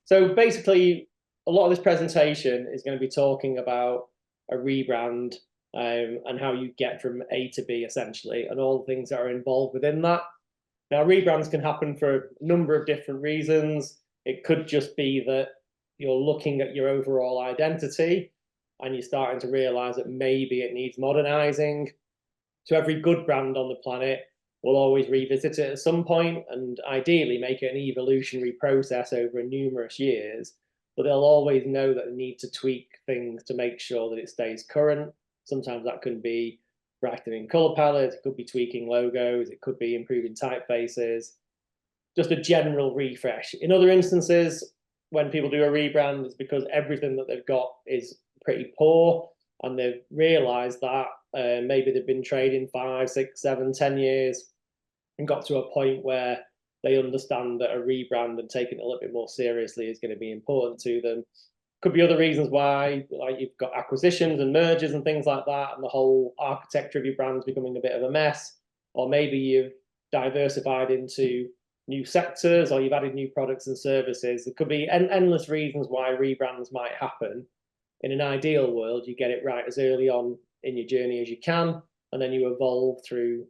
So basically, a lot of this presentation is going to be talking about a rebrand and how you get from A to B, essentially, and all the things that are involved within that. Now, rebrands can happen for a number of different reasons. It could just be that you're looking at your overall identity and you're starting to realize that maybe it needs modernizing. So every good brand on the planet will always revisit it at some point and ideally make it an evolutionary process over numerous years. But they'll always know that they need to tweak things to make sure that it stays current. Sometimes that can be brightening color palettes, it could be tweaking logos, it could be improving typefaces, just a general refresh. In other instances, when people do a rebrand, it's because everything that they've got is pretty poor and they've realized that maybe they've been trading 5, 6, 7, 10 years and got to a point where they understand that a rebrand and taking it a little bit more seriously is going to be important to them. Could be other reasons why, like you've got acquisitions and mergers and things like that, and the whole architecture of your brand's becoming a bit of a mess. Or maybe you've diversified into new sectors, or you've added new products and services. There could be endless reasons why rebrands might happen. In an ideal world, you get it right as early on in your journey as you can, and then you evolve through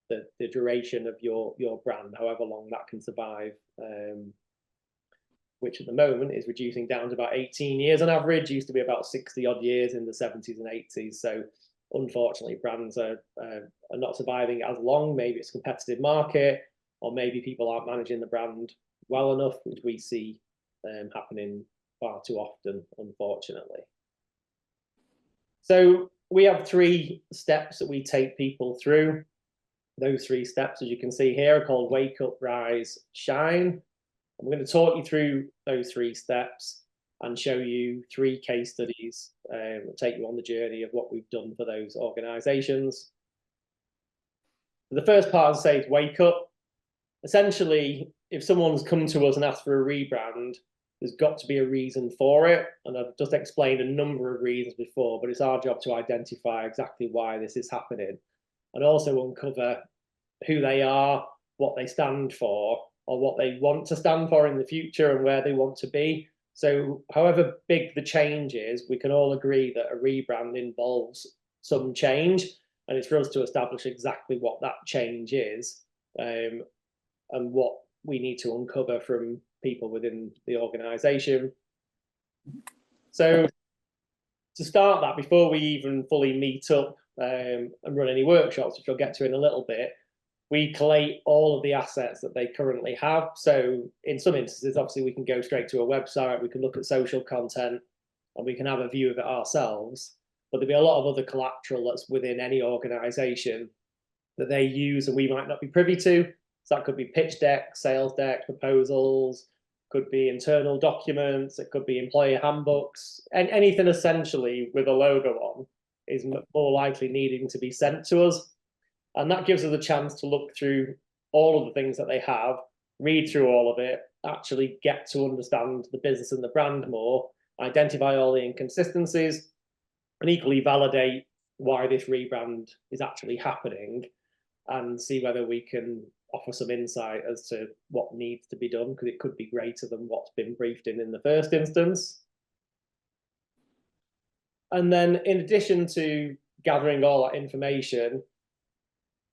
the duration of your brand, however long that can survive. Which at the moment is reducing down to about 18 years on average. Used to be about 60 odd years in the 70s and 80s. So unfortunately, brands are not surviving as long. Maybe it's a competitive market, or maybe people aren't managing the brand well enough, which we see happening far too often, unfortunately. So we have 3 steps that we take people through. Those 3 steps, as you can see here, are called Wake Up, Rise, Shine. I'm going to talk you through those 3 steps and show you 3 case studies that take you on the journey of what we've done for those organizations. The first part, as I say, is wake up. Essentially, if someone's come to us and asked for a rebrand, there's got to be a reason for it. And I've just explained a number of reasons before, but it's our job to identify exactly why this is happening and also uncover who they are, what they stand for, or what they want to stand for in the future and where they want to be. So however big the change is, we can all agree that a rebrand involves some change, and it's for us to establish exactly what that change is and what we need to uncover from people within the organization. So to start that, before we even fully meet up and run any workshops, which I'll get to in a little bit, we collate all of the assets that they currently have. So in some instances, obviously, we can go straight to a website, we can look at social content, and we can have a view of it ourselves. But there'll be a lot of other collateral that's within any organization that they use and we might not be privy to. So that could be pitch decks, sales decks, proposals, could be internal documents, it could be employee handbooks, and anything essentially with a logo on is more likely needing to be sent to us. And that gives us a chance to look through all of the things that they have, read through all of it, actually get to understand the business and the brand more, identify all the inconsistencies, and equally validate why this rebrand is actually happening and see whether we can offer some insight as to what needs to be done, because it could be greater than what's been briefed in the first instance. And then in addition to gathering all that information,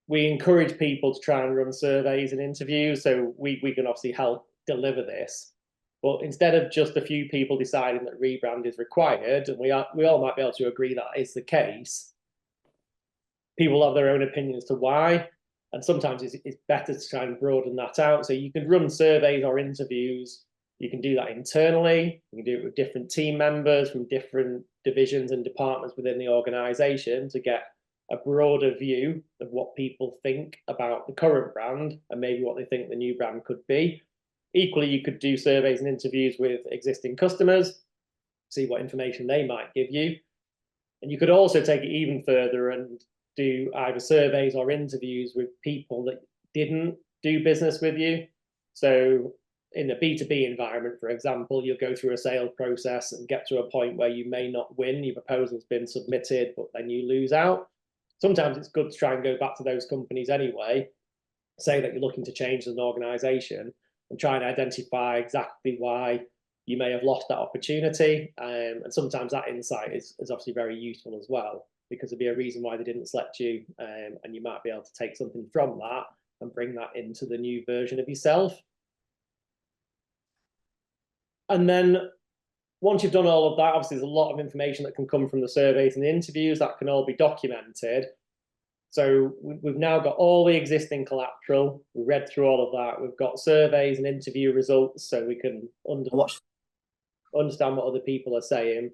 we encourage people to try and run surveys and interviews. So we can obviously help deliver this. But instead of just a few people deciding that rebrand is required, and we all might be able to agree that is the case, people have their own opinions to why. And sometimes it's better to try and broaden that out. So you can run surveys or interviews. You can do that internally. You can do it with different team members from different divisions and departments within the organization to get a broader view of what people think about the current brand and maybe what they think the new brand could be. Equally, you could do surveys and interviews with existing customers, see what information they might give you. And you could also take it even further and do either surveys or interviews with people that didn't do business with you. So in a B2B environment, for example, you'll go through a sales process and get to a point where you may not win, your proposal's been submitted, but then you lose out. Sometimes it's good to try and go back to those companies anyway, say that you're looking to change as an organization and try and identify exactly why you may have lost that opportunity. And sometimes that insight is obviously very useful as well, because there'd be a reason why they didn't select you, and you might be able to take something from that and bring that into the new version of yourself. And then once you've done all of that, obviously there's a lot of information that can come from the surveys and the interviews that can all be documented. So we've now got all the existing collateral. We read through all of that. We've got surveys and interview results, so we can understand what other people are saying.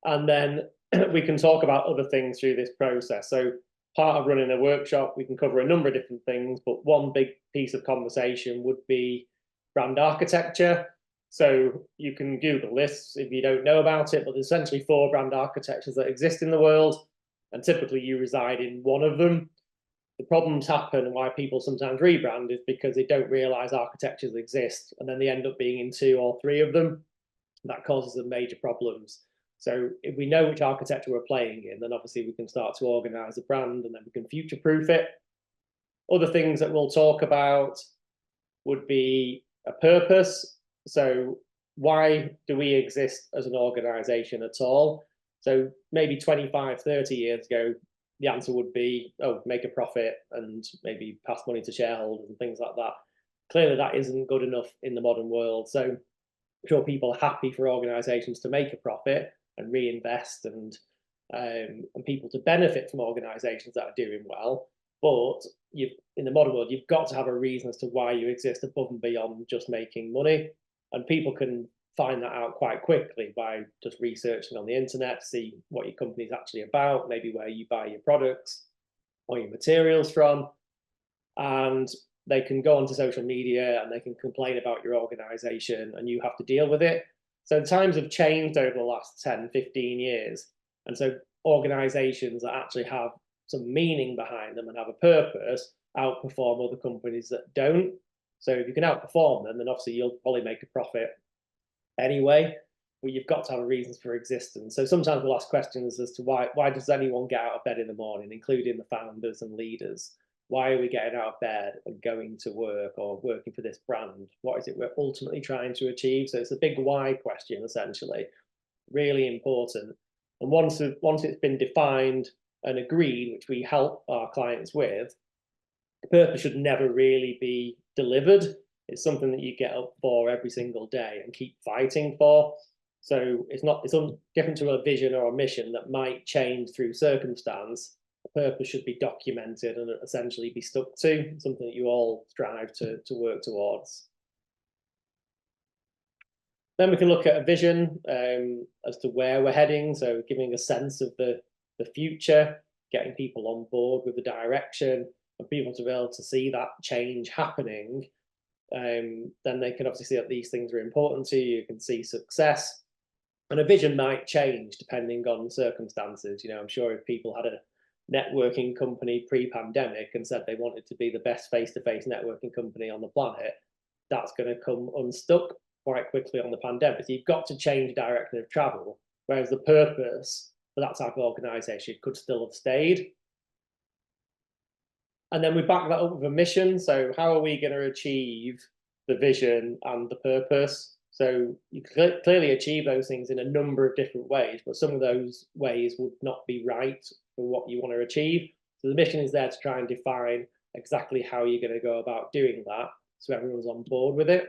And then we can talk about other things through this process. So part of running a workshop, we can cover a number of different things, but one big piece of conversation would be brand architecture. So you can Google this if you don't know about it, but there's essentially 4 brand architectures that exist in the world, and typically you reside in one of them. The problems happen and why people sometimes rebrand is because they don't realize architectures exist, and then they end up being in 2 or 3 of them. That causes them major problems. So if we know which architecture we're playing in, then obviously we can start to organize a brand, and then we can future-proof it. Other things that we'll talk about would be a purpose. So why do we exist as an organization at all? So maybe 25, 30 years ago, the answer would be, oh, make a profit and maybe pass money to shareholders and things like that. Clearly, that isn't good enough in the modern world. So I'm sure people are happy for organizations to make a profit and reinvest, and people to benefit from organizations that are doing well. But in the modern world, you've got to have a reason as to why you exist above and beyond just making money. And people can find that out quite quickly by just researching on the internet to see what your company is actually about, maybe where you buy your products or your materials from. And they can go onto social media and they can complain about your organization, and you have to deal with it. So times have changed over the last 10, 15 years. And so organizations that actually have some meaning behind them and have a purpose outperform other companies that don't. So if you can outperform them, then obviously you'll probably make a profit anyway, but you've got to have reasons for existence. So sometimes we'll ask questions as to why does anyone get out of bed in the morning, including the founders and leaders? Why are we getting out of bed and going to work or working for this brand? What is it we're ultimately trying to achieve? So it's a big why question, essentially, really important. And once it's been defined and agreed, which we help our clients with, the purpose should never really be delivered. It's something that you get up for every single day and keep fighting for. So it's different to a vision or a mission that might change through circumstance. The purpose should be documented and essentially be stuck to, something that you all strive to work towards. Then we can look at a vision as to where we're heading. So giving a sense of the future, getting people on board with the direction, and people to be able to see that change happening. Then they can obviously see that these things are important to you. You can see success, and a vision might change depending on circumstances. I'm sure if people had a networking company pre-pandemic and said they wanted to be the best face-to-face networking company on the planet, that's going to come unstuck quite quickly on the pandemic. So you've got to change direction of travel, whereas the purpose for that type of organization could still have stayed. And then we back that up with a mission. So how are we going to achieve the vision and the purpose? So you clearly achieve those things in a number of different ways, but some of those ways would not be right for what you want to achieve. So the mission is there to try and define exactly how you're going to go about doing that, so everyone's on board with it.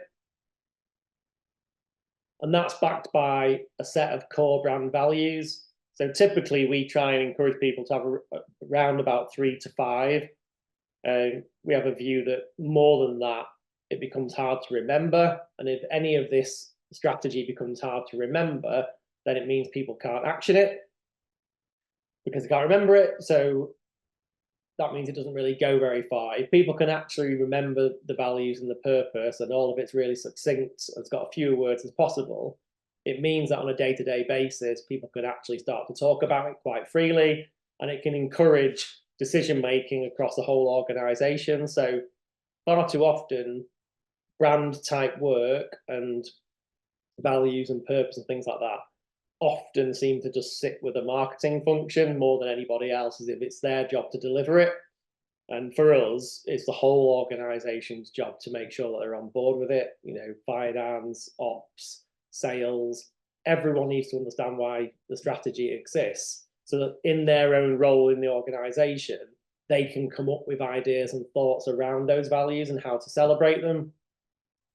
And that's backed by a set of core brand values. So typically we try and encourage people to have around about 3 to 5. We have a view that more than that, it becomes hard to remember. And if any of this strategy becomes hard to remember, then it means people can't action it because they can't remember it. So that means it doesn't really go very far. If people can actually remember the values and the purpose, and all of it's really succinct, and it's got as few words as possible, it means that on a day-to-day basis, people can actually start to talk about it quite freely, and it can encourage decision-making across the whole organization. So far too often, brand type work and values and purpose and things like that often seem to just sit with a marketing function more than anybody else, as if it's their job to deliver it. And for us, it's the whole organization's job to make sure that they're on board with it. You know, finance, ops, sales, everyone needs to understand why the strategy exists so that in their own role in the organization, they can come up with ideas and thoughts around those values and how to celebrate them.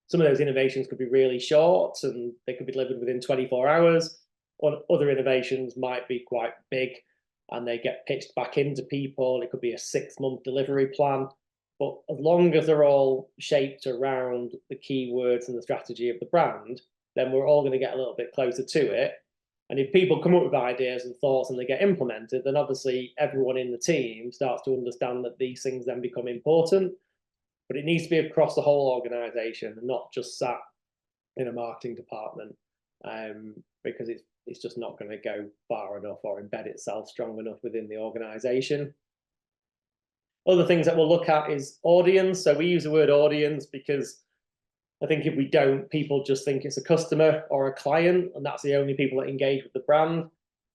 Some of those innovations could be really short and they could be delivered within 24 hours. Or other innovations might be quite big and they get pitched back into people. It could be a 6-month delivery plan. But as long as they're all shaped around the keywords and the strategy of the brand, then we're all going to get a little bit closer to it. And if people come up with ideas and thoughts and they get implemented, then obviously everyone in the team starts to understand that these things then become important. But it needs to be across the whole organization and not just sat in a marketing department, because it's just not going to go far enough or embed itself strong enough within the organization. Other things that we'll look at is audience. So we use the word audience because I think if we don't, people just think it's a customer or a client, and that's the only people that engage with the brand.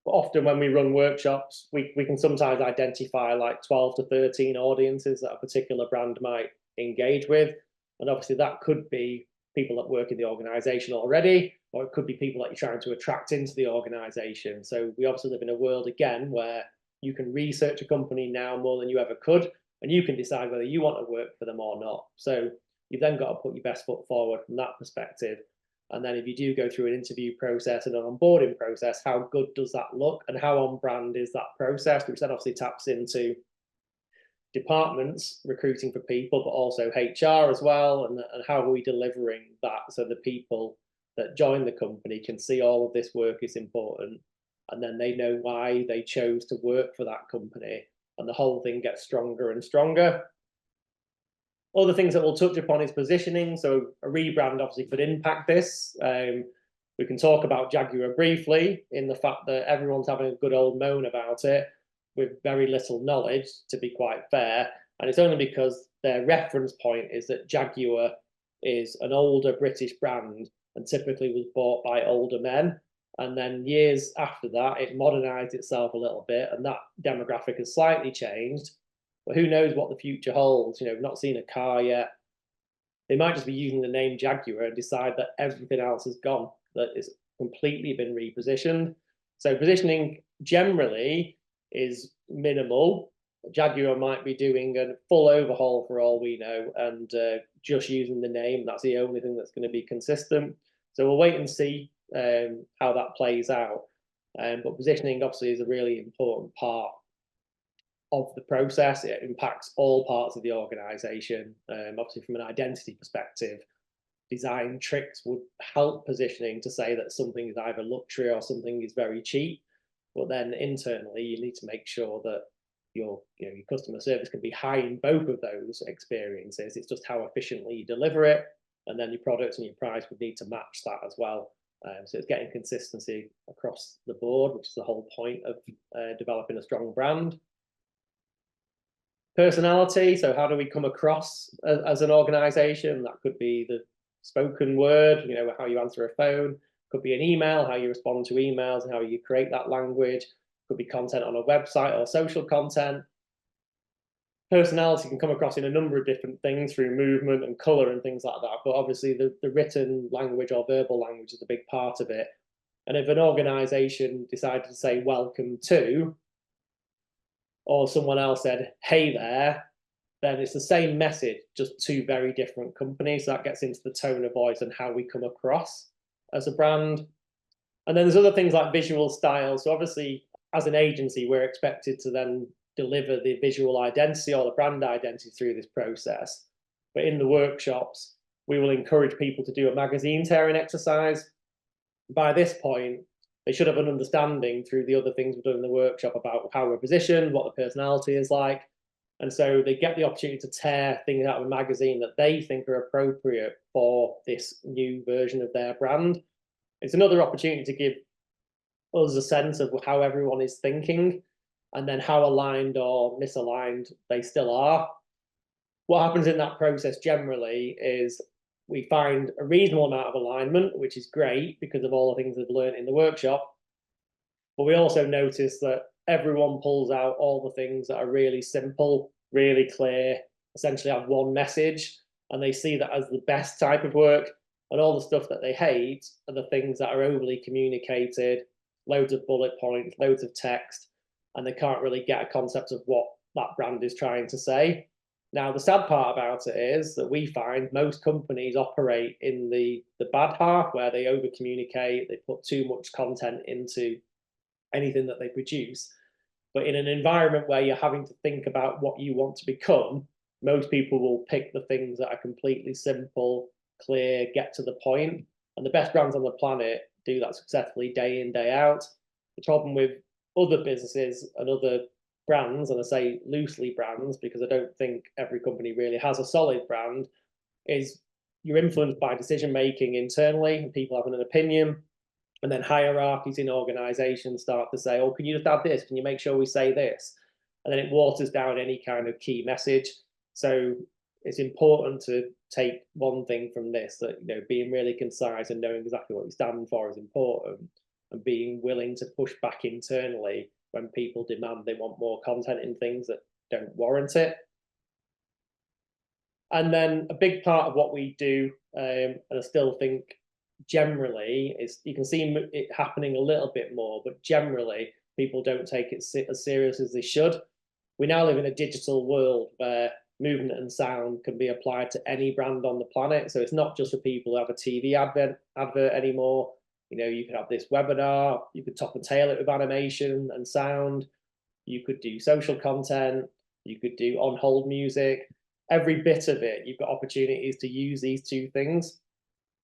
But often when we run workshops, we can sometimes identify like 12 to 13 audiences that a particular brand might engage with. And obviously that could be people that work in the organization already, or it could be people that you're trying to attract into the organization. So we obviously live in a world again where you can research a company now more than you ever could, and you can decide whether you want to work for them or not. So you've then got to put your best foot forward from that perspective. And then if you do go through an interview process and an onboarding process, how good does that look and how on brand is that process, which then obviously taps into departments recruiting for people, but also HR as well, and how are we delivering that so the people that join the company can see all of this work is important, and then they know why they chose to work for that company, and the whole thing gets stronger and stronger. Other things that we'll touch upon is positioning. So a rebrand obviously could impact this. We can talk about Jaguar briefly in the fact that everyone's having a good old moan about it with very little knowledge, to be quite fair. And it's only because their reference point is that Jaguar is an older British brand and typically was bought by older men. And then years after that, it modernized itself a little bit and that demographic has slightly changed. But who knows what the future holds? You know, we've not seen a car yet. They might just be using the name Jaguar and decide that everything else is gone, that it's completely been repositioned. So positioning generally is minimal. Jaguar might be doing a full overhaul for all we know and just using the name. That's the only thing that's going to be consistent. So we'll wait and see how that plays out. But positioning obviously is a really important part of the process. It impacts all parts of the organization. Obviously from an identity perspective, design tricks would help positioning to say that something is either luxury or something is very cheap. But then internally, you need to make sure that your customer service can be high in both of those experiences. It's just how efficiently you deliver it, and then your products and your price would need to match that as well. So it's getting consistency across the board, which is the whole point of developing a strong brand. Personality. So how do we come across as an organization? That could be the spoken word, how you answer a phone. Could be an email, how you respond to emails and how you create that language. Could be content on a website or social content. Personality can come across in a number of different things through movement and color and things like that. But obviously the written language or verbal language is a big part of it. And if an organization decided to say welcome to, or someone else said, hey there, then it's the same message, just two very different companies. So that gets into the tone of voice and how we come across as a brand. And then there's other things like visual style. So obviously, as an agency, we're expected to then deliver the visual identity or the brand identity through this process. But in the workshops, we will encourage people to do a magazine tearing exercise. By this point, they should have an understanding through the other things we've done in the workshop about how we're positioned, what the personality is like. And so they get the opportunity to tear things out of a magazine that they think are appropriate for this new version of their brand. It's another opportunity to give us a sense of how everyone is thinking and then how aligned or misaligned they still are. What happens in that process generally is we find a reasonable amount of alignment, which is great because of all the things they've learned in the workshop. But we also notice that everyone pulls out all the things that are really simple really clear, essentially have one message, and they see that as the best type of work. And all the stuff that they hate are the things that are overly communicated, loads of bullet points, loads of text, and they can't really get a concept of what that brand is trying to say. Now, the sad part about it is that we find most companies operate in the bad half, where they over communicate, they put too much content into anything that they produce. But in an environment where you're having to think about what you want to become, most people will pick the things that are completely simple, clear, get to the point. And the best brands on the planet do that successfully day in, day out. The problem with other businesses and other brands, and I say loosely brands because I don't think every company really has a solid brand, is you're influenced by decision making internally and people having an opinion. And then hierarchies in organizations start to say, oh, can you just add this? Can you make sure we say this? And then it waters down any kind of key message. So it's important to take one thing from this, that, you know, being really concise and knowing exactly what you stand for is important, and being willing to push back internally when people demand they want more content in things that don't warrant it. And then a big part of what we do, and I still think generally, is you can see it happening a little bit more, but generally people don't take it as serious as they should. We now live in a digital world where movement and sound can be applied to any brand on the planet. So it's not just for people who have a TV advert anymore. You know, you could have this webinar, you could top and tail it with animation and sound, you could do social content, you could do on hold music. Every bit of it, you've got opportunities to use these two things.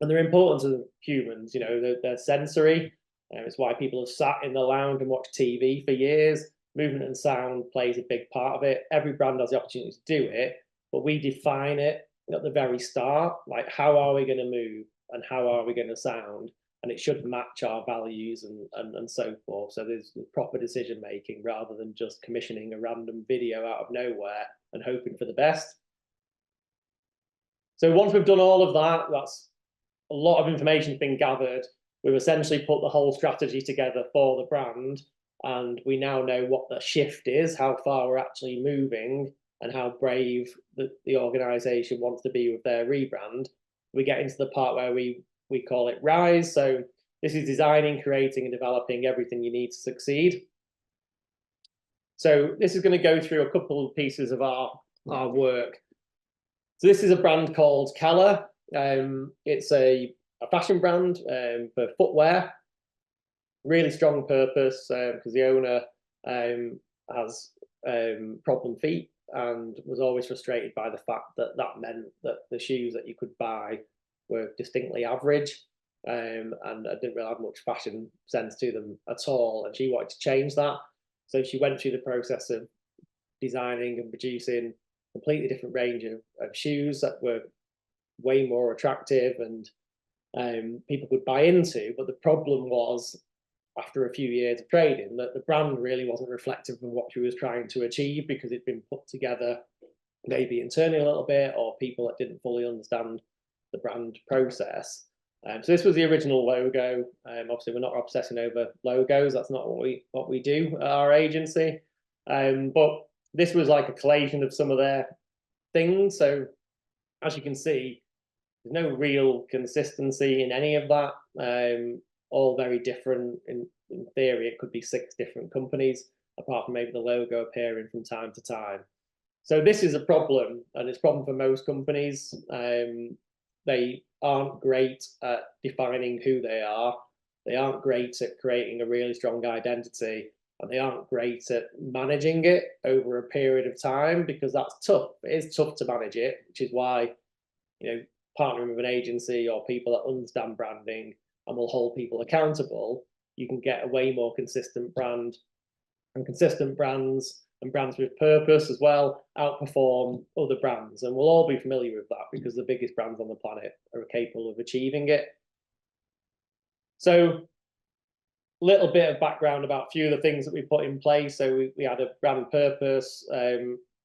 And they're important to humans, you know, they're sensory. It's why people have sat in the lounge and watched TV for years. Movement and sound plays a big part of it. Every brand has the opportunity to do it, but we define it at the very start, like how are we going to move and how are we going to sound? And it should match our values and so forth. So there's proper decision making rather than just commissioning a random video out of nowhere and hoping for the best. So once we've done all of that, that's a lot of information has been gathered. We've essentially put the whole strategy together for the brand, and we now know what the shift is, how far we're actually moving, and how brave the organization wants to be with their rebrand. We get into the part where we call it Rise. So this is designing, creating, and developing everything you need to succeed. So this is going to go through a couple of pieces of our work. So this is a brand called Calla. It's a fashion brand for footwear. Really strong purpose because the owner has problem feet and was always frustrated by the fact that that meant that the shoes that you could buy were distinctly average, and I didn't really have much fashion sense to them at all. And she wanted to change that, so she went through the process of designing and producing a completely different range of shoes that were way more attractive and people could buy into. But the problem was, after a few years of trading, that the brand really wasn't reflective of what she was trying to achieve, because it'd been put together maybe internally a little bit, or people that didn't fully understand the brand process. So this was the original logo. Obviously, we're not obsessing over logos. That's not what we do at our agency. But this was like a collation of some of their things. So as you can see, there's no real consistency in any of that. All very different. In theory, it could be 6 different companies, apart from maybe the logo appearing from time to time. So this is a problem, and it's a problem for most companies. They aren't great at defining who they are. They aren't great at creating a really strong identity, and they aren't great at managing it over a period of time, because that's tough. It is tough to manage it, which is why, you know, partnering with an agency or people that understand branding and will hold people accountable, you can get a way more consistent brand. And consistent brands and brands with purpose as well outperform other brands. And we'll all be familiar with that, because the biggest brands on the planet are capable of achieving it. So a little bit of background about a few of the things that we put in place. So we had a brand purpose.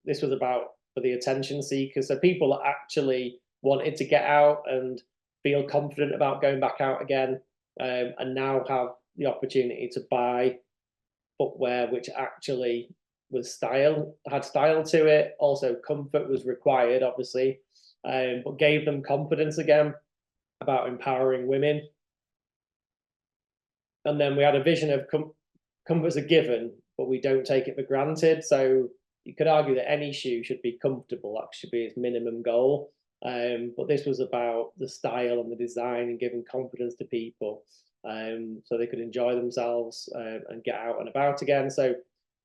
This was about for the attention seekers. So people that actually wanted to get out and feel confident about going back out again, and now have the opportunity to buy footwear which actually had style to it. Also, comfort was required, obviously, but gave them confidence again about empowering women. And then we had a vision of comfort's a given, but we don't take it for granted. So you could argue that any shoe should be comfortable. That should be its minimum goal. But this was about the style and the design and giving confidence to people, so they could enjoy themselves and get out and about again. So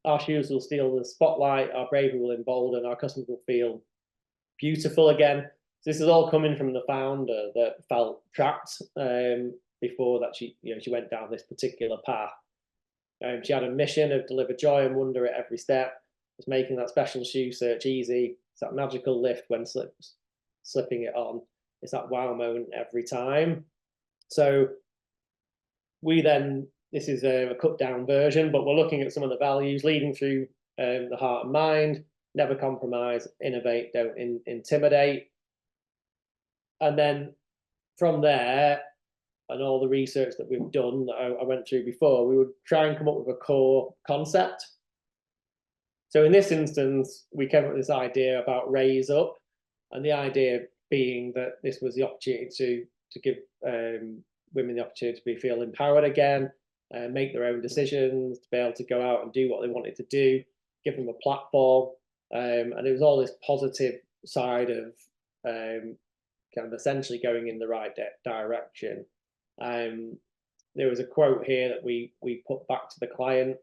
our shoes will steal the spotlight, our bravery will embolden, our customers will feel beautiful again. So this is all coming from the founder that felt trapped before that she went down this particular path. She had a mission of deliver joy and wonder at every step. Was making that special shoe search easy. It's that magical lift when slipping it on. It's that wow moment every time. So we then, this is a cut down version, but we're looking at some of the values leading through the heart and mind. Never compromise, innovate, don't intimidate. And then from there, and all the research that we've done that I went through before, we would try and come up with a core concept. So in this instance, we came up with this idea about raise up, and the idea being that this was the opportunity to give women the opportunity to feel empowered again, make their own decisions, to be able to go out and do what they wanted to do, give them a platform. And it was all this positive side of kind of essentially going in the right direction. There was a quote here that we put back to the client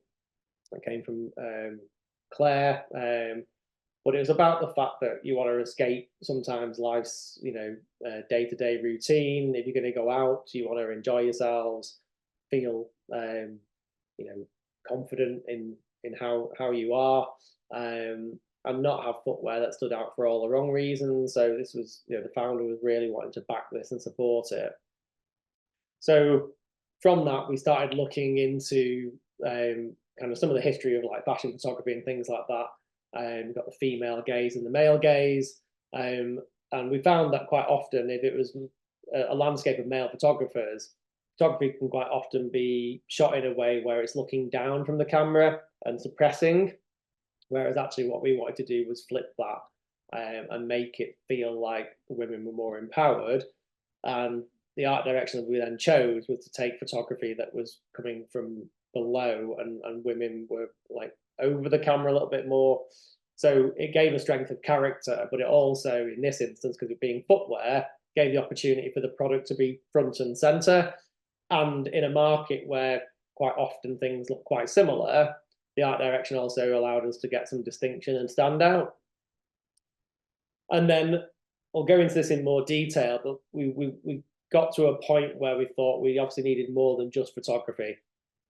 that came from Claire, but it was about the fact that you want to escape sometimes life's day-to-day routine. If you're going to go out, you want to enjoy yourselves, feel confident in how you are, and not have footwear that stood out for all the wrong reasons. So this was, the founder was really wanting to back this and support it. So from that, we started looking into kind of some of the history of like fashion photography and things like that. We've got the female gaze and the male gaze. And we found that quite often, if it was a landscape of male photographers, photography can quite often be shot in a way where it's looking down from the camera and suppressing. Whereas actually what we wanted to do was flip that and make it feel like the women were more empowered. And the art direction that we then chose was to take photography that was coming from below, and women were like over the camera a little bit more. So it gave a strength of character, but it also, in this instance, because of being footwear, gave the opportunity for the product to be front and center. And in a market where quite often things look quite similar, the art direction also allowed us to get some distinction and stand out. And then I'll go into this in more detail, but we got to a point where we thought we obviously needed more than just photography.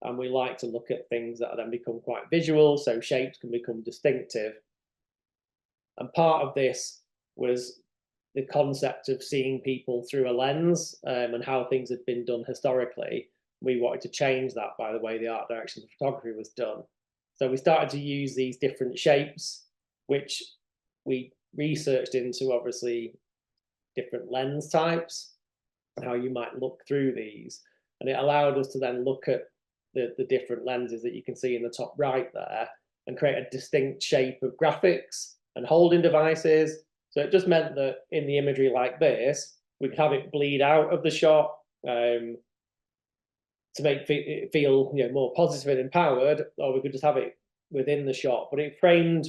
And we like to look at things that then become quite visual, so shapes can become distinctive. And part of this was the concept of seeing people through a lens and how things had been done historically. We wanted to change that by the way the art direction of photography was done. So we started to use these different shapes, which we researched into, obviously, different lens types, how you might look through these. And it allowed us to then look at the different lenses that you can see in the top right there and create a distinct shape of graphics and holding devices. So it just meant that in the imagery like this, we could have it bleed out of the shot to make it feel more positive and empowered, or we could just have it within the shot. But it framed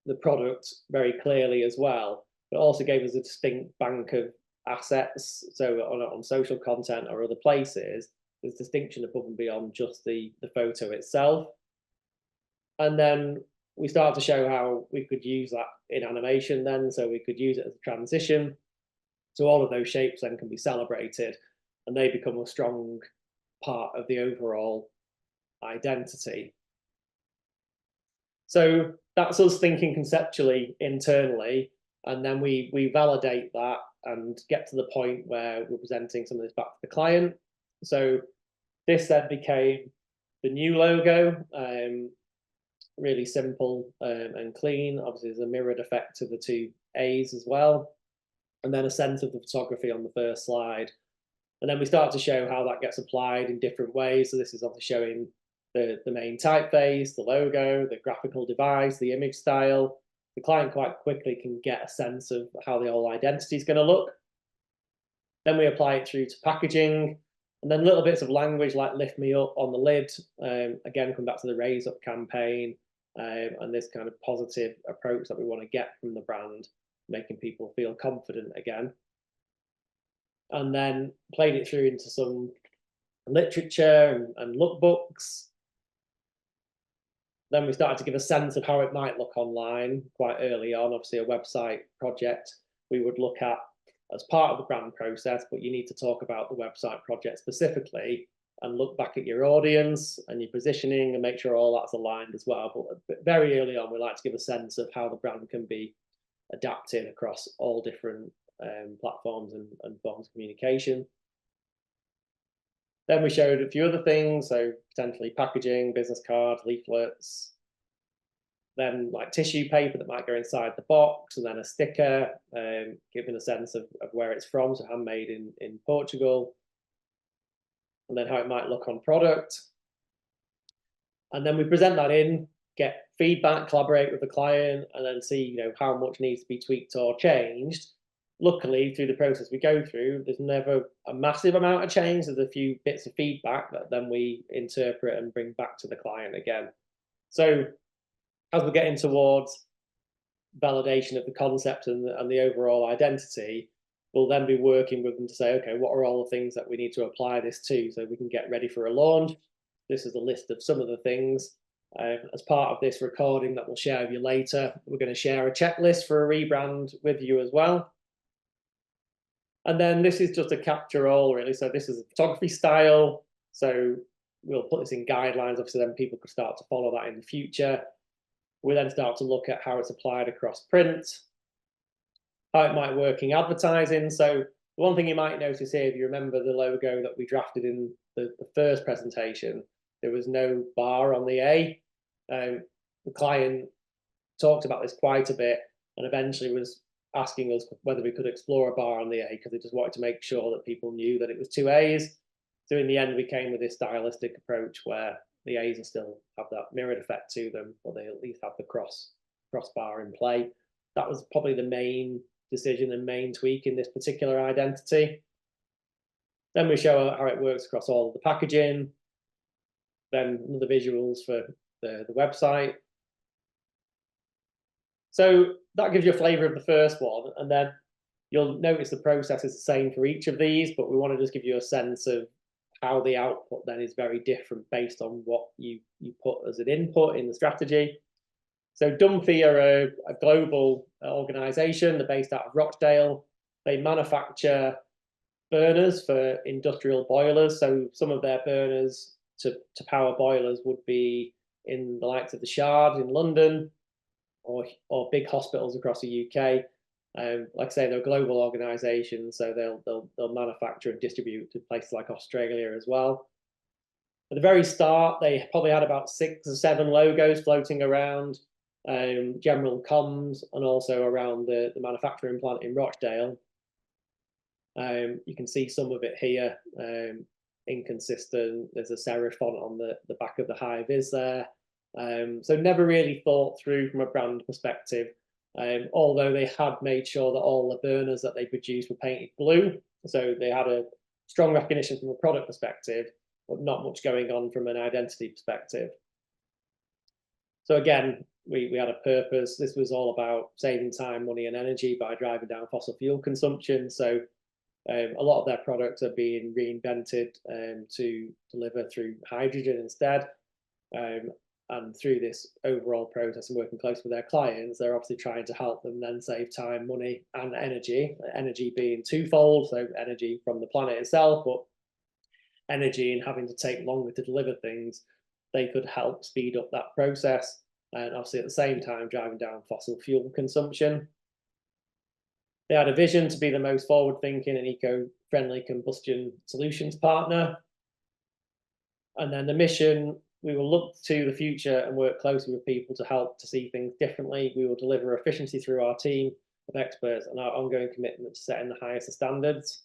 the product very clearly as well, but also gave us a distinct bank of assets. So on social content or other places, there's distinction above and beyond just the photo itself. And then we started to show how we could use that in animation then, so we could use it as a transition. So all of those shapes then can be celebrated and they become a strong part of the overall identity. So that's us thinking conceptually internally, and then we validate that and get to the point where we're presenting some of this back to the client. So this then became the new logo, really simple and clean. Obviously, there's a mirrored effect to the two A's as well, and then a sense of the photography on the first slide. And then we start to show how that gets applied in different ways. So this is obviously showing the main typeface, the logo, the graphical device, the image style. The client quite quickly can get a sense of how the whole identity is going to look. Then we apply it through to packaging, and then little bits of language like lift me up on the lid. Again, come back to the raise up campaign, and this kind of positive approach that we want to get from the brand, making people feel confident again. And then played it through into some literature and lookbooks. Then we started to give a sense of how it might look online quite early on. Obviously, a website project we would look at as part of the brand process, but you need to talk about the website project specifically and look back at your audience and your positioning and make sure all that's aligned as well. But very early on, we like to give a sense of how the brand can be adapted across all different platforms and forms of communication. Then we showed a few other things, so potentially packaging, business cards, leaflets, then like tissue paper that might go inside the box, and then a sticker, giving a sense of where it's from, so handmade in Portugal, and then how it might look on product. And then we present that in, get feedback, collaborate with the client, and then see how much needs to be tweaked or changed. Luckily, through the process we go through, there's never a massive amount of change. There's a few bits of feedback that then we interpret and bring back to the client again. So as we're getting towards validation of the concept and the overall identity, we'll then be working with them to say, okay, what are all the things that we need to apply this to so we can get ready for a launch? This is a list of some of the things. As part of this recording that we'll share with you later, we're going to share a checklist for a rebrand with you as well. And then this is just a capture all, really. So this is a photography style. So we'll put this in guidelines. Obviously, then people could start to follow that in the future. We then start to look at how it's applied across print, how it might work in advertising. So one thing you might notice here, if you remember the logo that we drafted in the first presentation, there was no bar on the A. The client talked about this quite a bit and eventually was asking us whether we could explore a bar on the A because they just wanted to make sure that people knew that it was two A's. So in the end, we came with this stylistic approach where the A's will still have that mirrored effect to them, but they at least have the crossbar in play. That was probably the main decision and main tweak in this particular identity. Then we show how it works across all of the packaging, then the visuals for the website. So that gives you a flavor of the first one, and then you'll notice the process is the same for each of these, but we want to just give you a sense of how the output then is very different based on what you put as an input in the strategy. So Dunphy are a global organization. They're based out of Rochdale. They manufacture burners for industrial boilers. So some of their burners to power boilers would be in the likes of the Shard in London or big hospitals across the UK. Like I say, they're a global organisation, so they'll manufacture and distribute to places like Australia as well. At the very start, they probably had about 6 or 7 logos floating around, general comms, and also around the manufacturing plant in Rochdale. You can see some of it here, inconsistent. There's a serif font on the back of the high vis there. So never really thought through from a brand perspective. Although they had made sure that all the burners that they produced were painted blue. So they had a strong recognition from a product perspective, but not much going on from an identity perspective. So again, we had a purpose. This was all about saving time, money, and energy by driving down fossil fuel consumption. So a lot of their products are being reinvented to deliver through hydrogen instead. And through this overall process and working close with their clients, they're obviously trying to help them then save time, money, and energy. Energy being twofold, so energy from the planet itself, but energy in having to take longer to deliver things. They could help speed up that process, and obviously at the same time driving down fossil fuel consumption. They had a vision to be the most forward-thinking and eco-friendly combustion solutions partner. And then the mission, we will look to the future and work closely with people to help to see things differently. We will deliver efficiency through our team of experts and our ongoing commitment to setting the highest standards.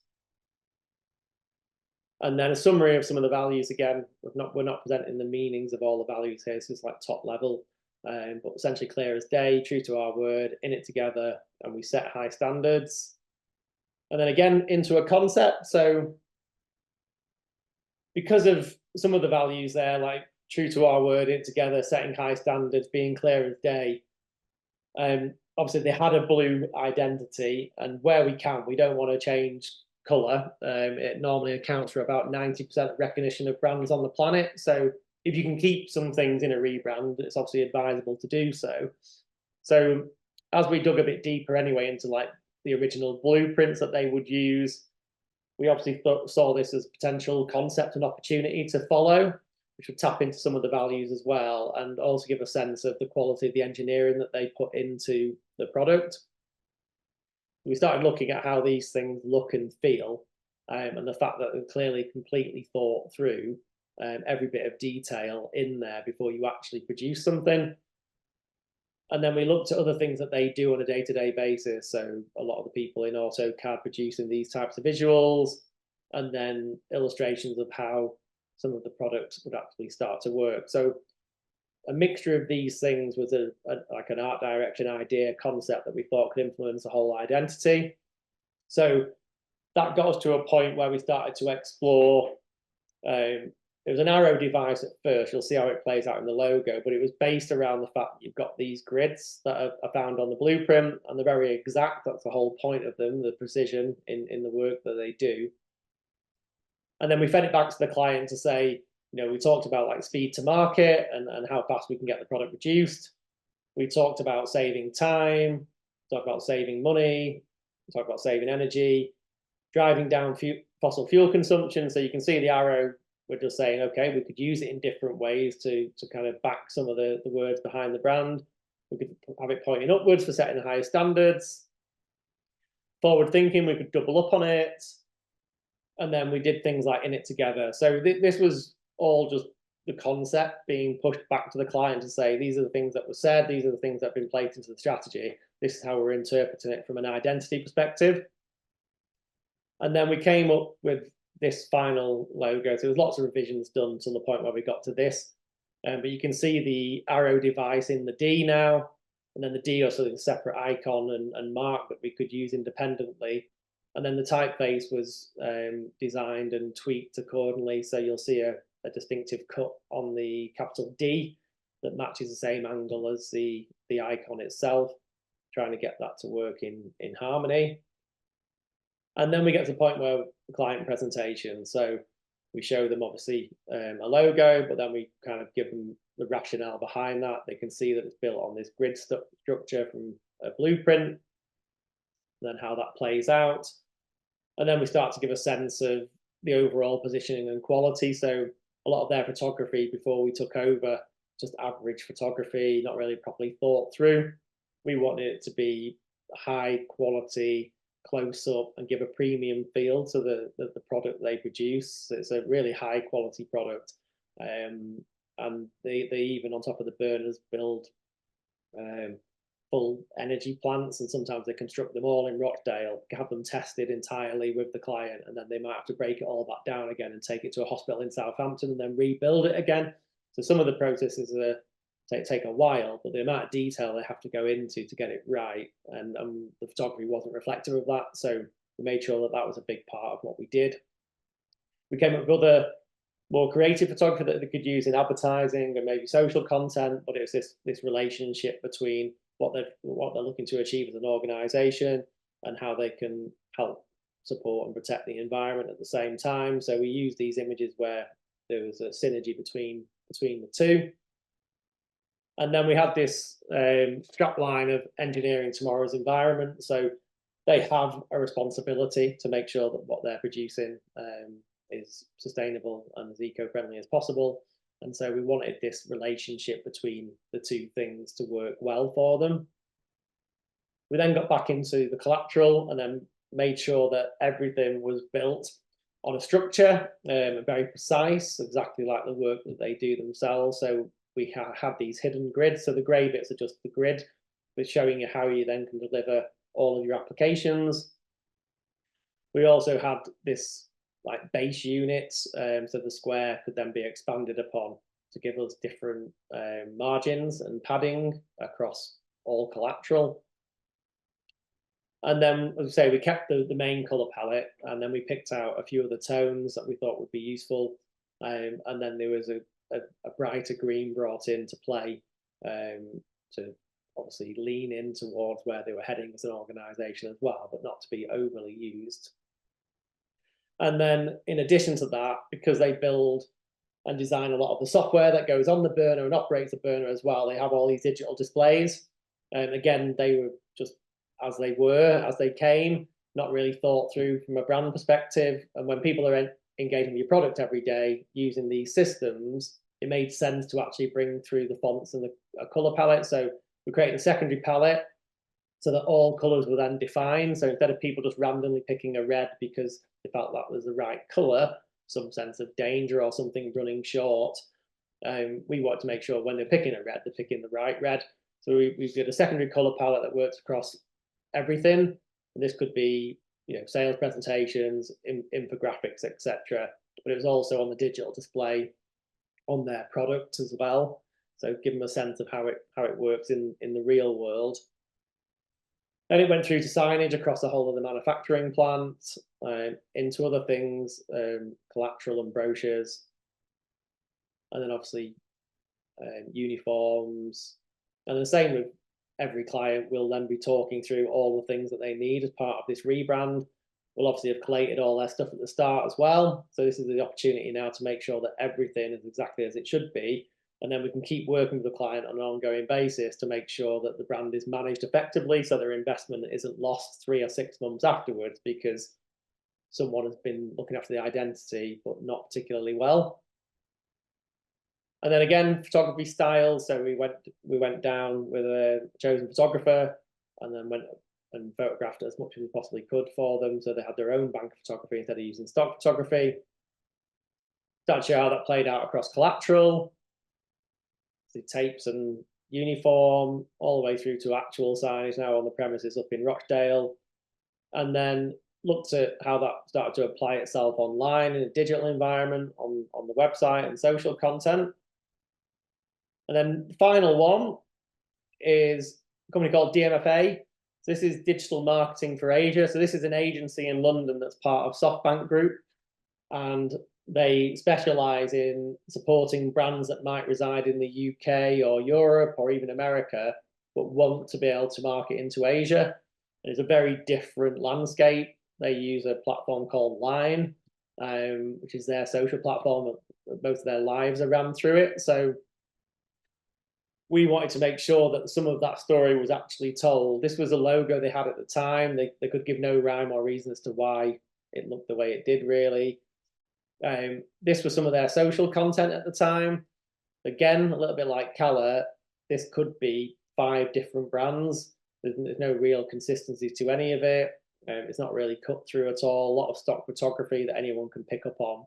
And then a summary of some of the values. Again, we're not presenting the meanings of all the values here, so it's like top level, but essentially clear as day, true to our word, in it together, and we set high standards. And then again, into a concept. So because of some of the values there, like true to our word, in it together, setting high standards, being clear as day, obviously they had a blue identity, and where we can, we don't want to change color. It normally accounts for about 90% of recognition of brands on the planet. So if you can keep some things in a rebrand, it's obviously advisable to do so. So as we dug a bit deeper anyway into like the original blueprints that they would use, we obviously saw this as potential concept and opportunity to follow, which would tap into some of the values as well, and also give a sense of the quality of the engineering that they put into the product. We started looking at how these things look and feel, and the fact that they're clearly completely thought through, every bit of detail in there before you actually produce something. And then we looked at other things that they do on a day-to-day basis. So a lot of the people in AutoCAD producing these types of visuals, and then illustrations of how some of the products would actually start to work. So a mixture of these things was like an art direction idea concept that we thought could influence the whole identity. So that got us to a point where we started to explore. It was an arrow device at first. You'll see how it plays out in the logo, but it was based around the fact that you've got these grids that are found on the blueprint, and they're very exact. That's the whole point of them, the precision in the work that they do. And then we fed it back to the client to say, we talked about like speed to market and how fast we can get the product produced. We talked about saving time, talked about saving money, talked about saving energy, driving down fossil fuel consumption. So you can see the arrow, we're just saying, okay, we could use it in different ways to kind of back some of the words behind the brand. We could have it pointing upwards for setting the highest standards. Forward thinking, we could double up on it. And then we did things like in it together. So this was all just the concept being pushed back to the client to say, these are the things that were said, these are the things that have been placed into the strategy. This is how we're interpreting it from an identity perspective. And then we came up with this final logo. So there was lots of revisions done to the point where we got to this. But you can see the arrow device in the D now, and then the D also a separate icon and mark that we could use independently. And then the typeface was designed and tweaked accordingly. So you'll see a distinctive cut on the capital D that matches the same angle as the icon itself, trying to get that to work in harmony. And then we get to the point where the client presentation. So we show them obviously a logo, but then we kind of give them the rationale behind that. They can see that it's built on this grid structure from a blueprint, and then how that plays out. And then we start to give a sense of the overall positioning and quality. So a lot of their photography before we took over, just average photography, not really properly thought through. We wanted it to be high quality, close up, and give a premium feel to the product they produce. So it's a really high quality product. And they even on top of the burners build full energy plants, and sometimes they construct them all in Rochdale, have them tested entirely with the client, and then they might have to break it all back down again and take it to a hospital in Southampton and then rebuild it again. So some of the processes take a while, but the amount of detail they have to go into to get it right, and the photography wasn't reflective of that. So we made sure that was a big part of what we did. We came up with other more creative photography that they could use in advertising and maybe social content, but it was this relationship between what they're looking to achieve as an organization and how they can help support and protect the environment at the same time. So we use these images where there was a synergy between the two. And then we had this strap line of engineering tomorrow's environment. So they have a responsibility to make sure that what they're producing is sustainable and as eco-friendly as possible. And so we wanted this relationship between the two things to work well for them. We then got back into the collateral and then made sure that everything was built on a structure, very precise, exactly like the work that they do themselves. So we have these hidden grids. So the grey bits are just the grid, but showing you how you then can deliver all of your applications. We also had this like base units, so the square could then be expanded upon to give us different margins and padding across all collateral. And then, as I say, we kept the main color palette, and then we picked out a few other tones that we thought would be useful. And then there was a brighter green brought into play to obviously lean in towards where they were heading as an organization as well, but not to be overly used. And then in addition to that, because they build and design a lot of the software that goes on the burner and operates the burner as well, they have all these digital displays. And again, they were just as they came, not really thought through from a brand perspective. And when people are engaging with your product every day using these systems, it made sense to actually bring through the fonts and the color palette. So we created a secondary palette so that all colors were then defined. So instead of people just randomly picking a red because they felt that was the right color, some sense of danger or something running short, we wanted to make sure when they're picking a red, they're picking the right red. So we've got a secondary color palette that works across everything. And this could be, sales presentations, infographics, etc. But it was also on the digital display on their product as well. So give them a sense of how it works in the real world. Then it went through to signage across the whole of the manufacturing plant, into other things, collateral and brochures, and then obviously uniforms. And the same with every client will then be talking through all the things that they need as part of this rebrand. We'll obviously have collated all their stuff at the start as well. So this is the opportunity now to make sure that everything is exactly as it should be. And then we can keep working with the client on an ongoing basis to make sure that the brand is managed effectively so their investment isn't lost 3 or 6 months afterwards because someone has been looking after the identity but not particularly well. And then again, photography styles. So we went down with a chosen photographer and then went and photographed as much as we possibly could for them. So they had their own bank of photography instead of using stock photography. Started to show how that played out across collateral, the tapes and uniform, all the way through to actual signage now on the premises up in Rochdale. And then looked at how that started to apply itself online in a digital environment on the website and social content. And then the final one is a company called DMFA. So this is Digital Marketing for Asia. So this is an agency in London that's part of SoftBank Group, and they specialize in supporting brands that might reside in the UK or Europe or even America, but want to be able to market into Asia. And it's a very different landscape. They use a platform called Line, which is their social platform. Most of their lives are run through it. So we wanted to make sure that some of that story was actually told. This was a logo they had at the time. They could give no rhyme or reason as to why it looked the way it did, really. This was some of their social content at the time. Again, a little bit like Calla, this could be 5 different brands. There's no real consistency to any of it. It's not really cut through at all. A lot of stock photography that anyone can pick up on.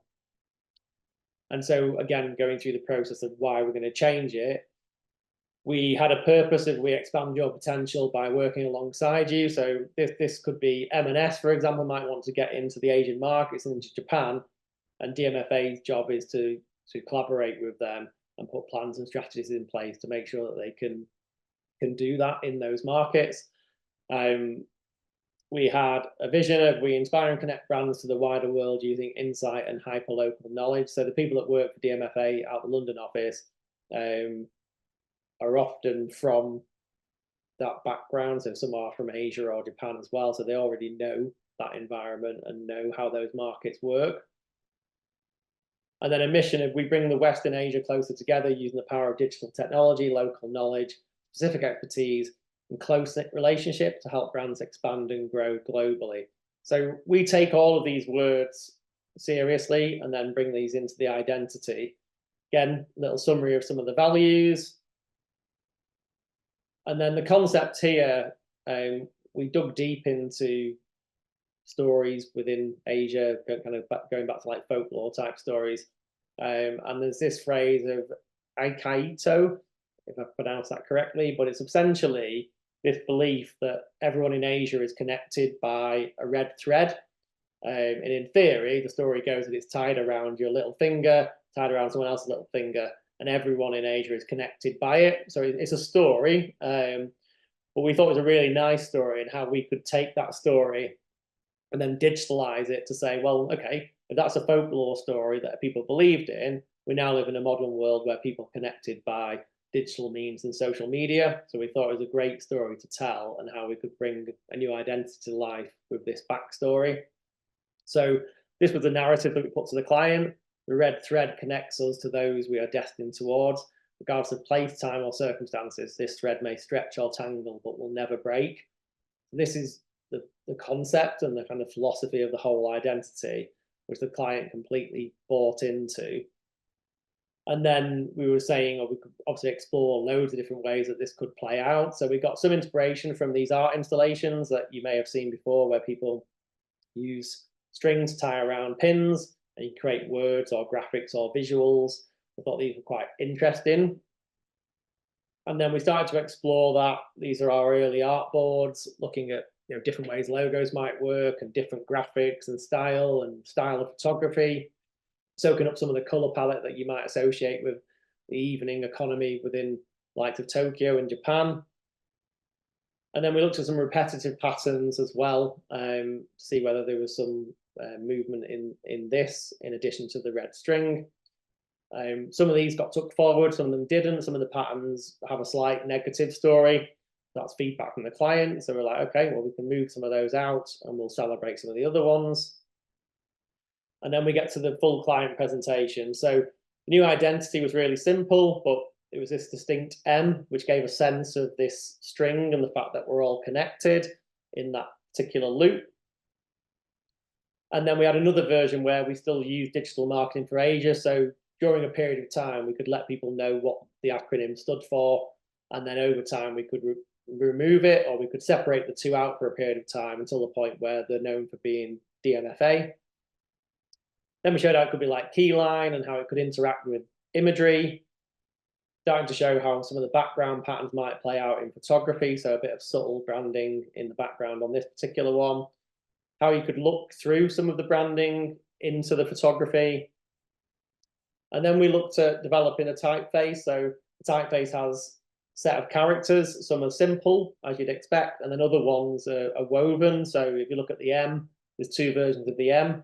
And so, again, going through the process of why we're going to change it, we had a purpose of we expand your potential by working alongside you. So this could be M&S, for example, might want to get into the Asian markets and into Japan. And DMFA's job is to collaborate with them and put plans and strategies in place to make sure that they can do that in those markets. We had a vision of we inspire and connect brands to the wider world using insight and hyper-local knowledge. So the people that work for DMFA out of the London office are often from that background. So some are from Asia or Japan as well. So they already know that environment and know how those markets work. And then a mission of we bring the West and Asia closer together using the power of digital technology, local knowledge, specific expertise, and close-knit relationship to help brands expand and grow globally. So we take all of these words seriously and then bring these into the identity. Again, a little summary of some of the values. And then the concept here, we dug deep into stories within Asia, kind of going back to like folklore type stories. And there's this phrase of Aikaito, if I pronounce that correctly, but it's essentially this belief that everyone in Asia is connected by a red thread. And in theory, the story goes that it's tied around your little finger, tied around someone else's little finger, and everyone in Asia is connected by it. So it's a story, but we thought it was a really nice story, and how we could take that story and then digitalize it to say, well, okay, if that's a folklore story that people believed in, we now live in a modern world where people are connected by digital means and social media. So we thought it was a great story to tell, and how we could bring a new identity to life with this backstory. So this was the narrative that we put to the client. The red thread connects us to those we are destined towards. Regardless of place, time, or circumstances, this thread may stretch or tangle, but will never break. This is the concept and the kind of philosophy of the whole identity, which the client completely bought into. And then we were saying, we could obviously explore loads of different ways that this could play out. So we got some inspiration from these art installations that you may have seen before, where people use strings to tie around pins, and you create words or graphics or visuals. I thought these were quite interesting. And then we started to explore that. These are our early art boards, looking at different ways logos might work, and different graphics and style of photography, soaking up some of the color palette that you might associate with the evening economy within likes of Tokyo and Japan. And then we looked at some repetitive patterns as well, to see whether there was some movement in this, in addition to the red string. Some of these got took forward, some of them didn't. Some of the patterns have a slight negative story. That's feedback from the client. So we're like, okay, well, we can move some of those out, and we'll celebrate some of the other ones. And then we get to the full client presentation. So the new identity was really simple, but it was this distinct M, which gave a sense of this string and the fact that we're all connected in that particular loop. And then we had another version where we still use digital marketing for Asia. So during a period of time, we could let people know what the acronym stood for. And then over time, we could remove it, or we could separate the two out for a period of time until the point where they're known for being DMFA. Then we showed how it could be like keyline, and how it could interact with imagery, starting to show how some of the background patterns might play out in photography. So a bit of subtle branding in the background on this particular one, how you could look through some of the branding into the photography. And then we looked at developing a typeface. So the typeface has a set of characters. Some are simple, as you'd expect, and then other ones are woven. So if you look at the M, there's two versions of the M.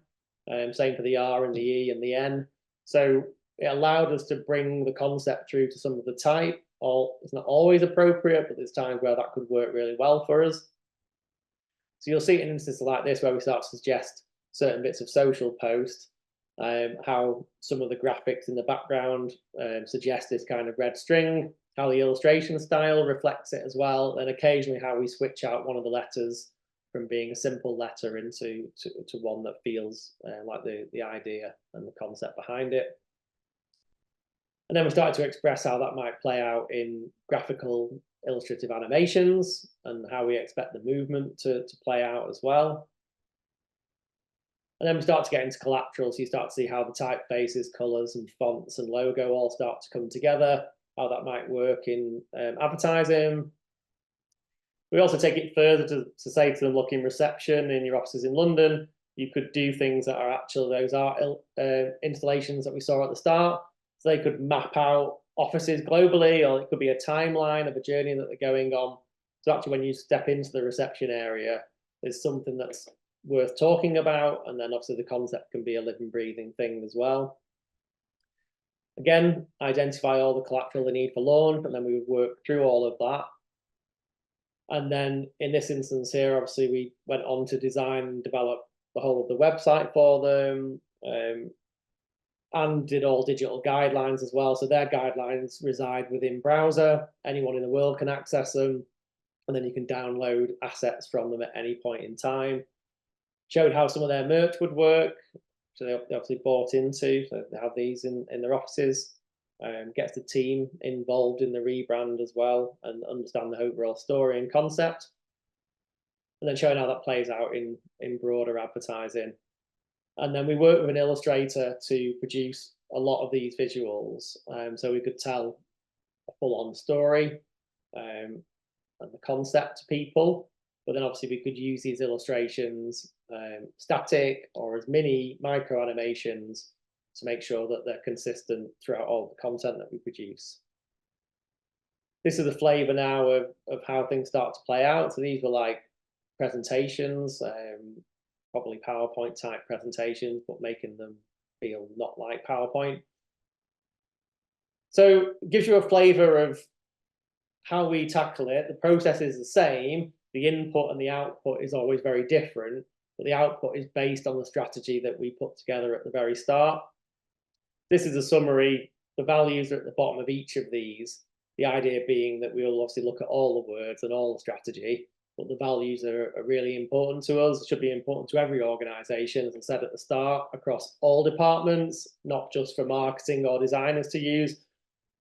Same for the R and the E and the N. So it allowed us to bring the concept through to some of the type. It's not always appropriate, but there's times where that could work really well for us. So you'll see in instances like this where we start to suggest certain bits of social post, how some of the graphics in the background suggest this kind of red string, how the illustration style reflects it as well, and occasionally how we switch out one of the letters from being a simple letter into one that feels like the idea and the concept behind it. And then we started to express how that might play out in graphical illustrative animations, and how we expect the movement to play out as well. And then we start to get into collateral, so you start to see how the typefaces, colors, and fonts and logo all start to come together, how that might work in advertising. We also take it further to say to them, look, in reception in your offices in London, you could do things that are actually those art installations that we saw at the start. So they could map out offices globally, or it could be a timeline of a journey that they're going on. So actually, when you step into the reception area, there's something that's worth talking about. And then obviously the concept can be a living, breathing thing as well. Again, identify all the collateral they need for launch, and then we would work through all of that. And then in this instance here, obviously, we went on to design and develop the whole of the website for them, and did all digital guidelines as well. So their guidelines reside within browser. Anyone in the world can access them, and then you can download assets from them at any point in time. Showed how some of their merch would work. So they obviously bought into, so they have these in their offices. Gets the team involved in the rebrand as well, and understand the overall story and concept. And then showing how that plays out in broader advertising. And then we worked with an illustrator to produce a lot of these visuals, so we could tell a full-on story and the concept to people. But then obviously we could use these illustrations static or as mini micro animations to make sure that they're consistent throughout all the content that we produce. This is the flavor now of how things start to play out. So these were like presentations, probably PowerPoint type presentations, but making them feel not like PowerPoint. So it gives you a flavor of how we tackle it. The process is the same. The input and the output is always very different, but the output is based on the strategy that we put together at the very start. This is a summary. The values are at the bottom of each of these. The idea being that we will obviously look at all the words and all the strategy, but the values are really important to us. It should be important to every organization, as I said at the start, across all departments, not just for marketing or designers to use,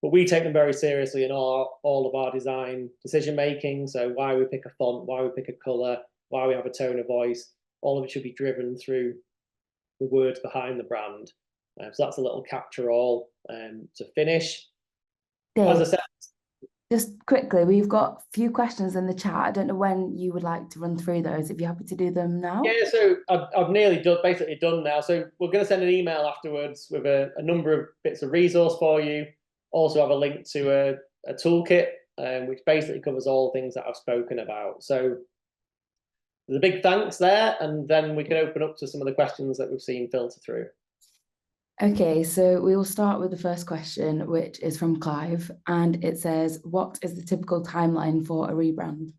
but we take them very seriously in all of our design decision making. So why we pick a font, why we pick a color, why we have a tone of voice, all of it should be driven through the words behind the brand. So that's a little capture all to finish. Dave, as I said, just quickly, we've got a few questions in the chat. I don't know when you would like to run through those, if you're happy to do them now. Yeah, so I've nearly basically done now. So we're going to send an email afterwards with a number of bits of resource for you. Also have a link to a toolkit, which basically covers all things that I've spoken about. So there's a big thanks there, and then we can open up to some of the questions that we've seen filter through. Okay, so we will start with the first question, which is from Clive, and it says, what is the typical timeline for a rebrand?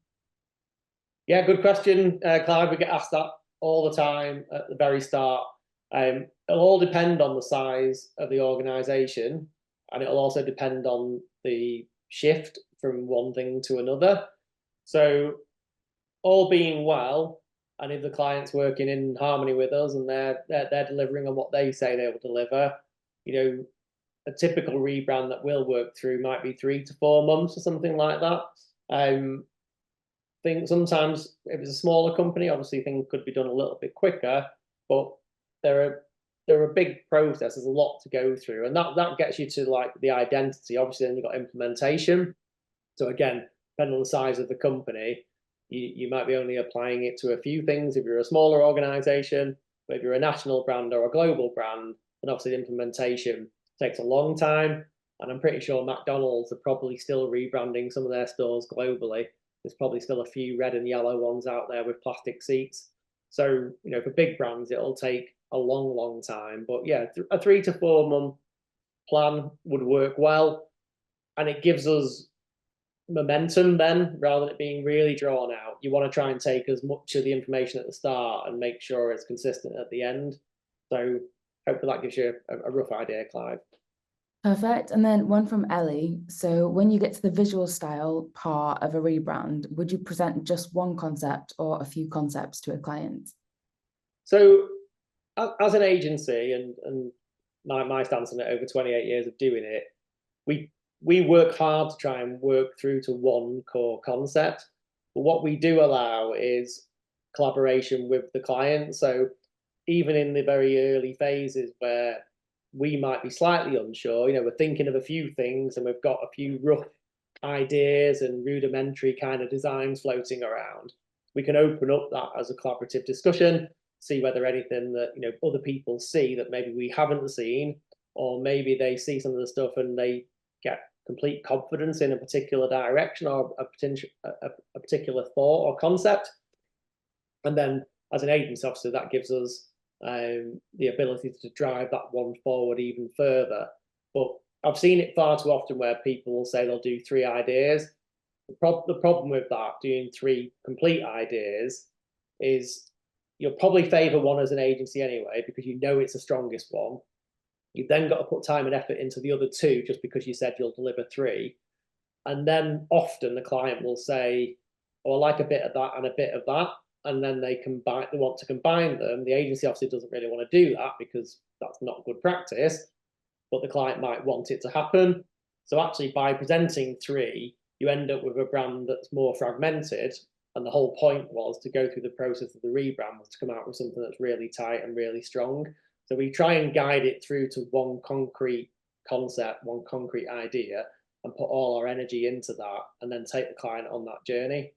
Yeah, good question, Clive. We get asked that all the time at the very start. It'll all depend on the size of the organization, and it'll also depend on the shift from one thing to another. So all being well, and if the client's working in harmony with us and they're delivering on what they say they will deliver, you know, a typical rebrand that we'll work through might be 3 to 4 months or something like that. I think sometimes if it's a smaller company, obviously things could be done a little bit quicker, but they're a big process. There's a lot to go through, and that gets you to like the identity. Obviously, then you've got implementation. So again, depending on the size of the company, you might be only applying it to a few things if you're a smaller organization, but if you're a national brand or a global brand, then obviously the implementation takes a long time. And I'm pretty sure McDonald's are probably still rebranding some of their stores globally. There's probably still a few red and yellow ones out there with plastic seats. So, you know, for big brands, it'll take a long, long time. But yeah, a 3 to 4 month plan would work well. And it gives us momentum then, rather than it being really drawn out. You want to try and take as much of the information at the start and make sure it's consistent at the end. So hopefully that gives you a rough idea, Clive. Perfect. And then one from Ellie. So when you get to the visual style part of a rebrand, would you present just one concept or a few concepts to a client? So as an agency, and my stance on it over 28 years of doing it, we work hard to try and work through to one core concept. But what we do allow is collaboration with the client. So even in the very early phases where we might be slightly unsure, you know, we're thinking of a few things and we've got a few rough ideas and rudimentary kind of designs floating around, we can open up that as a collaborative discussion, see whether anything that, you know, other people see that maybe we haven't seen, or maybe they see some of the stuff and they get complete confidence in a particular direction or a particular thought or concept. And then as an agency officer, that gives us the ability to drive that one forward even further. But I've seen it far too often where people will say they'll do 3 ideas. The problem with that, doing 3 complete ideas, is you'll probably favor one as an agency anyway, because you know it's the strongest one. You've then got to put time and effort into the other 2 just because you said you'll deliver 3. And then often the client will say, oh, I like a bit of that and a bit of that. And then they want to combine them. The agency obviously doesn't really want to do that because that's not good practice, but the client might want it to happen. So actually by presenting 3, you end up with a brand that's more fragmented. And the whole point was to go through the process of the rebrand was to come out with something that's really tight and really strong. So we try and guide it through to one concrete concept, one concrete idea, and put all our energy into that, and then take the client on that journey.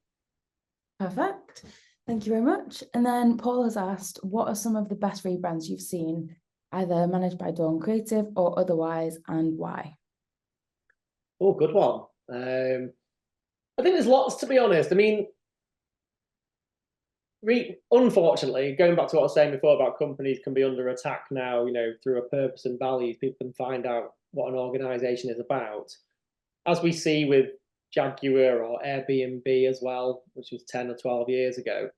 Perfect. Thank you very much. And then Paul has asked, what are some of the best rebrands you've seen, either managed by Dawn Creative or otherwise, and why? Oh, good one. I think there's lots, to be honest. I mean, unfortunately, going back to what I was saying before about companies can be under attack now, through a purpose and values, people can find out what an organization is about. As we see with Jaguar or Airbnb as well, which was 10 or 12 years ago,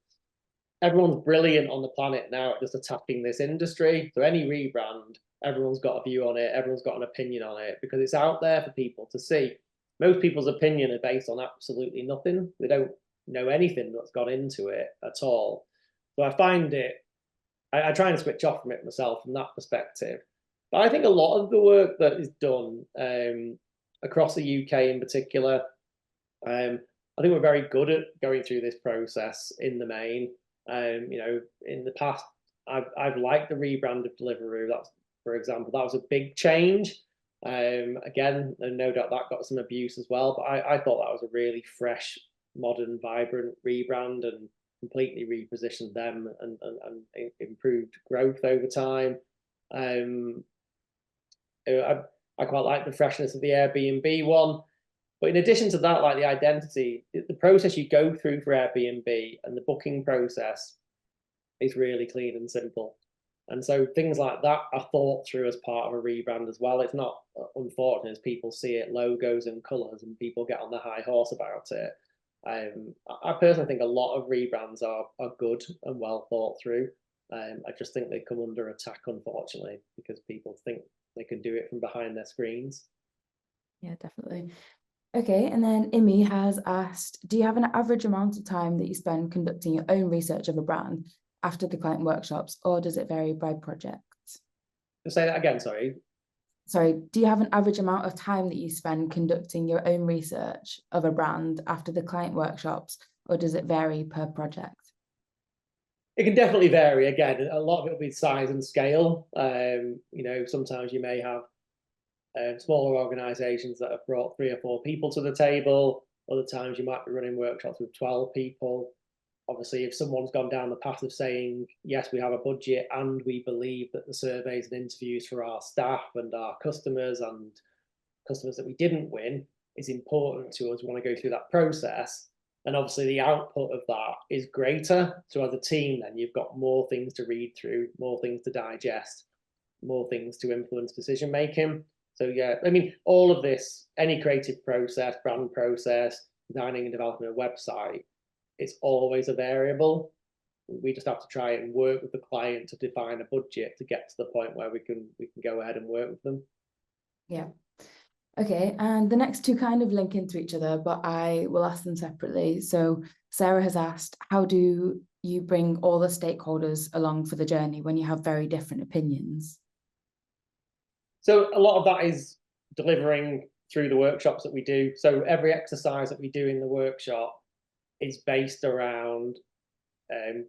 everyone's brilliant on the planet now at just attacking this industry. So any rebrand, everyone's got a view on it, everyone's got an opinion on it because it's out there for people to see. Most people's opinion are based on absolutely nothing. They don't know anything that's gone into it at all. So I find I try and switch off from it myself from that perspective. But I think a lot of the work that is done across the UK in particular, I think we're very good at going through this process in the main. In the past, I've liked the rebrand of Deliveroo. That's, for example, that was a big change. Again, and no doubt that got some abuse as well. But I thought that was a really fresh, modern, vibrant rebrand and completely repositioned them and improved growth over time. I quite like the freshness of the Airbnb one. But in addition to that, like the identity, the process you go through for Airbnb and the booking process is really clean and simple. And so things like that are thought through as part of a rebrand as well. It's not unfortunate as people see it, logos and colours, and people get on the high horse about it. I personally think a lot of rebrands are good and well thought through. I just think they come under attack, unfortunately, because people think they can do it from behind their screens. Yeah, definitely. Okay, and then Imi has asked, do you have an average amount of time that you spend conducting your own research of a brand after the client workshops, or does it vary by project? Say that again, sorry. Sorry, do you have an average amount of time that you spend conducting your own research of a brand after the client workshops, or does it vary per project? It can definitely vary. Again, a lot of it will be size and scale. Sometimes you may have smaller organizations that have brought 3 or 4 people to the table. Other times you might be running workshops with 12 people. Obviously, if someone's gone down the path of saying, yes, we have a budget and we believe that the surveys and interviews for our staff and our customers and customers that we didn't win is important to us, want to go through that process, then obviously the output of that is greater. So as a team, then you've got more things to read through, more things to digest, more things to influence decision making. So yeah, I mean, all of this, any creative process, brand process, designing and developing a website, it's always a variable. We just have to try and work with the client to define a budget to get to the point where we can go ahead and work with them. Yeah. Okay, and the next two kind of link into each other, but I will ask them separately. So Sarah has asked, how do you bring all the stakeholders along for the journey when you have very different opinions? So a lot of that is delivering through the workshops that we do. So every exercise that we do in the workshop is based around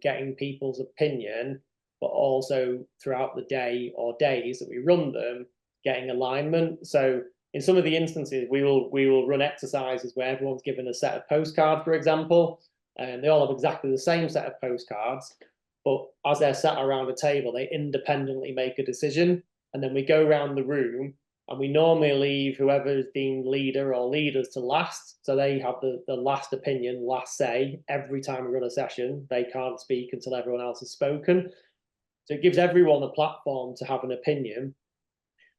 getting people's opinion, but also throughout the day or days that we run them, getting alignment. So in some of the instances, we will run exercises where everyone's given a set of postcards, for example, and they all have exactly the same set of postcards. But as they're sat around a table, they independently make a decision. And then we go around the room and we normally leave whoever's been leader or leaders to last. So they have the last opinion, last say every time we run a session. They can't speak until everyone else has spoken. So it gives everyone a platform to have an opinion.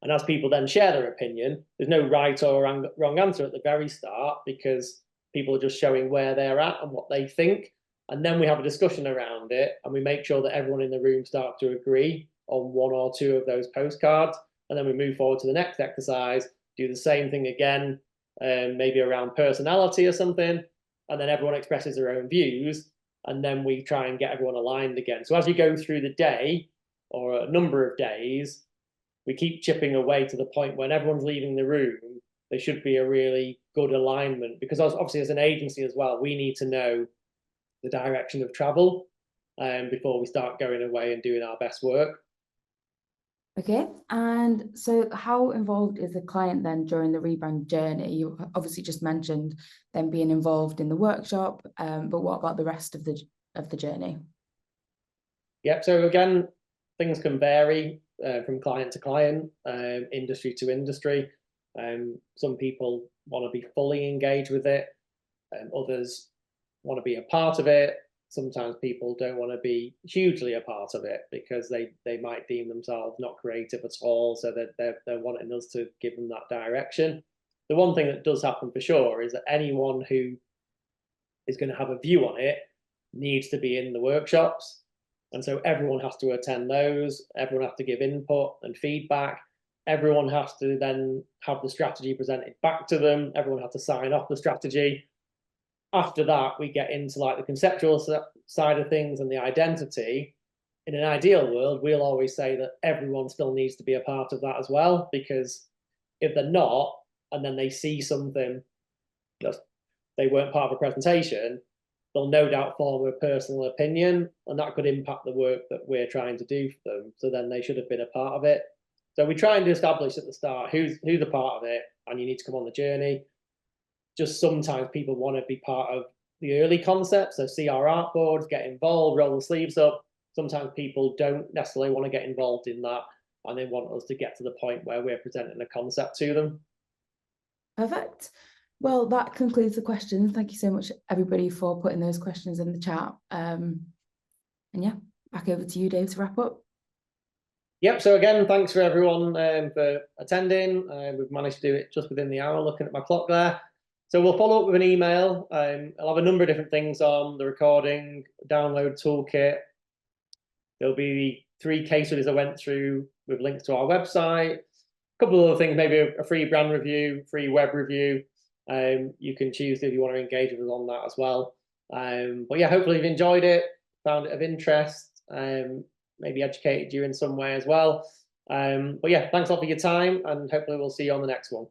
And as people then share their opinion, there's no right or wrong answer at the very start because people are just showing where they're at and what they think. And then we have a discussion around it and we make sure that everyone in the room starts to agree on 1 or 2 of those postcards. And then we move forward to the next exercise, do the same thing again, maybe around personality or something. And then everyone expresses their own views. And then we try and get everyone aligned again. So as you go through the day or a number of days, we keep chipping away to the point when everyone's leaving the room, there should be a really good alignment because obviously as an agency as well, we need to know the direction of travel before we start going away and doing our best work. Okay, and so how involved is the client then during the rebrand journey? You obviously just mentioned them being involved in the workshop, but what about the rest of the of the journey? Yep. So again, things can vary from client to client, industry to industry. Some people want to be fully engaged with it, and others want to be a part of it. Sometimes people don't want to be hugely a part of it because they might deem themselves not creative at all, so that they're wanting us to give them that direction. The one thing that does happen for sure is that anyone who is going to have a view on it needs to be in the workshops. And so everyone has to attend those, everyone has to give input and feedback, everyone has to then have the strategy presented back to them, everyone has to sign off the strategy. After that, we get into like the conceptual side of things and the identity. In an ideal world, we'll always say that everyone still needs to be a part of that as well, because if they're not, and then they see something that they weren't part of a presentation, they'll no doubt form a personal opinion, and that could impact the work that we're trying to do for them. So then they should have been a part of it. So we try and establish at the start who's a part of it, and you need to come on the journey. Just sometimes people want to be part of the early concepts, so see our art boards, get involved, roll the sleeves up. Sometimes people don't necessarily want to get involved in that, and they want us to get to the point where we're presenting a concept to them. Perfect. Well, that concludes the questions. Thank you so much, everybody, for putting those questions in the chat. And yeah, back over to you, Dave, to wrap up. Yep. So again, thanks for everyone for attending. We've managed to do it just within the hour, looking at my clock there. So we'll follow up with an email. I'll have a number of different things on the recording, download toolkit. There'll be 3 case studies I went through with links to our website. A couple of other things, maybe a free brand review, free web review. You can choose if you want to engage with us on that as well. But yeah, hopefully you've enjoyed it, found it of interest, maybe educated you in some way as well. But yeah, thanks a lot for your time, and hopefully we'll see you on the next one.